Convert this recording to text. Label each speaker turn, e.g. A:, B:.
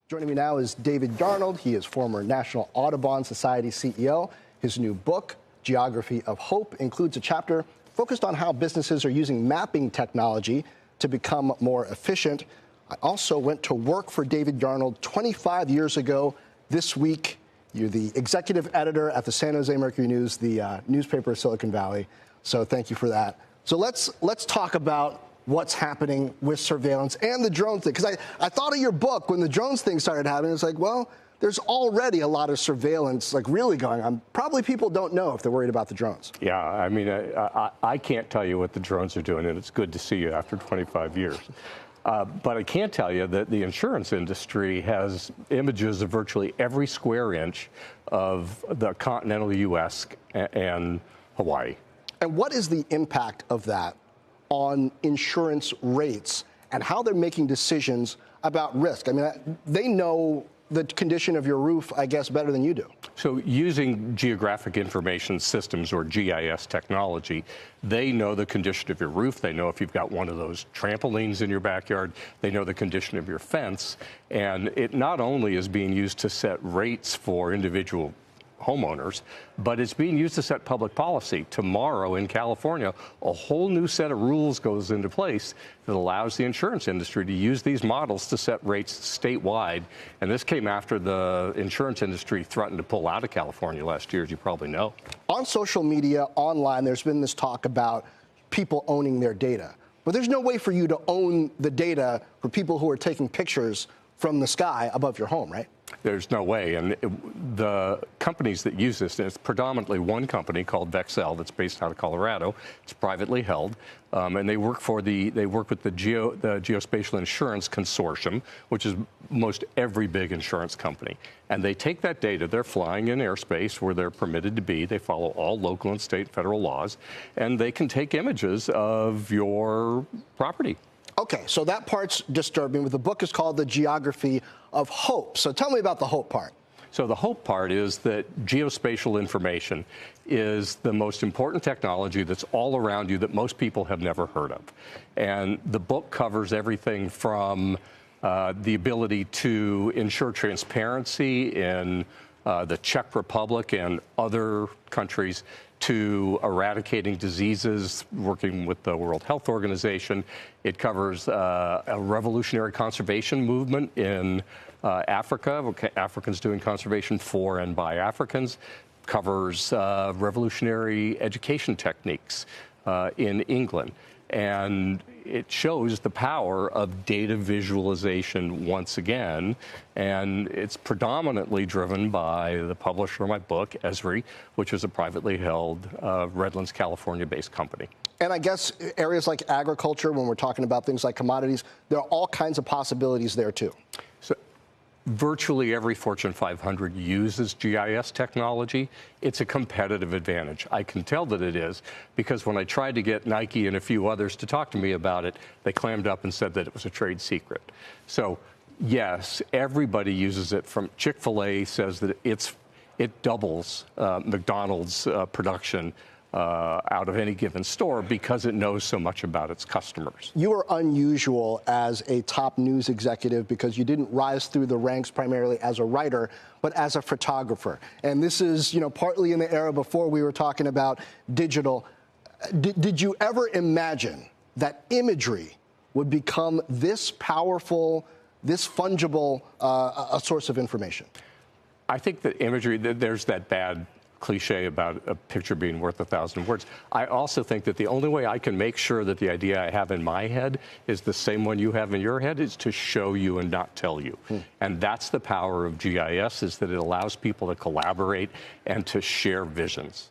A: Joining me now is David Yarnold. He is former National Audubon Society CEO. His new book, Geography of Hope, includes a chapter focused on how businesses are using mapping technology to become more efficient. I also went to work for David Yarnold 25 years ago this week. You're the executive editor at the San Jose Mercury News, the newspaper of Silicon Valley. So thank you for that. So let's talk about what's happening with surveillance and the drone thing. Because I thought of your book when the drones thing started happening. It's like, well, there's already a lot of surveillance really going on. Probably people don't know if they're worried about the drones.
B: Yeah, I mean, I can't tell you what the drones are doing, and it's good to see you after 25 years. But I can tell you that the insurance industry has images of virtually every square inch of the continental U.S. and Hawaii.
A: And what is the impact of that on insurance rates and how they're making decisions about risk? I mean, they know the condition of your roof, I guess, better than you do.
B: So using geographic information systems, or GIS technology, they know the condition of your roof. They know if you've got one of those trampolines in your backyard. They know the condition of your fence. And it not only is being used to set rates for individual homeowners, but it's being used to set public policy. Tomorrow in California, a whole new set of rules goes into place that allows the insurance industry to use these models to set rates statewide. And this came after the insurance industry threatened to pull out of California last year, as you probably know.
A: On social media, online, there's been this talk about people owning their data. But there's no way for you to own the data for people who are taking pictures from the sky above your home, right?
B: There's no way. And the companies that use this, and it's predominantly one company called Vexel that's based out of Colorado. It's privately held, and they work with the Geospatial Insurance Consortium, which is most every big insurance company. And they take that data. They're flying in airspace where they're permitted to be. They follow all local and state federal laws, and they can take images of your property.
A: Okay, so that part's disturbing, but the book is called The Geography of Hope. So tell me about the hope part.
B: So the hope part is that geospatial information is the most important technology that's all around you that most people have never heard of. And the book covers everything from the ability to ensure transparency in the Czech Republic and other countries, to eradicating diseases, working with the World Health Organization. It covers a revolutionary conservation movement in Africa, Africans doing conservation for and by Africans. Covers revolutionary education techniques in England. And it shows the power of data visualization once again, and it's predominantly driven by the publisher of my book, Esri, which is a privately held Redlands, California-based company.
A: And I guess areas like agriculture, when we're talking about things like commodities, there are all kinds of possibilities there too.
B: So virtually every Fortune 500 uses GIS technology. It's a competitive advantage. I can tell that it is, because when I tried to get Nike and a few others to talk to me about it, they clammed up and said that it was a trade secret. So yes, everybody uses it. From Chick-fil-A says that it doubles McDonald's production out of any given store because it knows so much about its customers.
A: You are unusual as a top news executive because you didn't rise through the ranks primarily as a writer, but as a photographer. And this is, partly in the era before we were talking about digital. Did you ever imagine that imagery would become this powerful, this fungible a source of information?
B: I think that imagery, there's that bad cliche about a picture being worth 1,000 words. I also think that the only way I can make sure that the idea I have in my head is the same one you have in your head is to show you and not tell you. And that's the power of GIS, is that it allows people to collaborate and to share visions.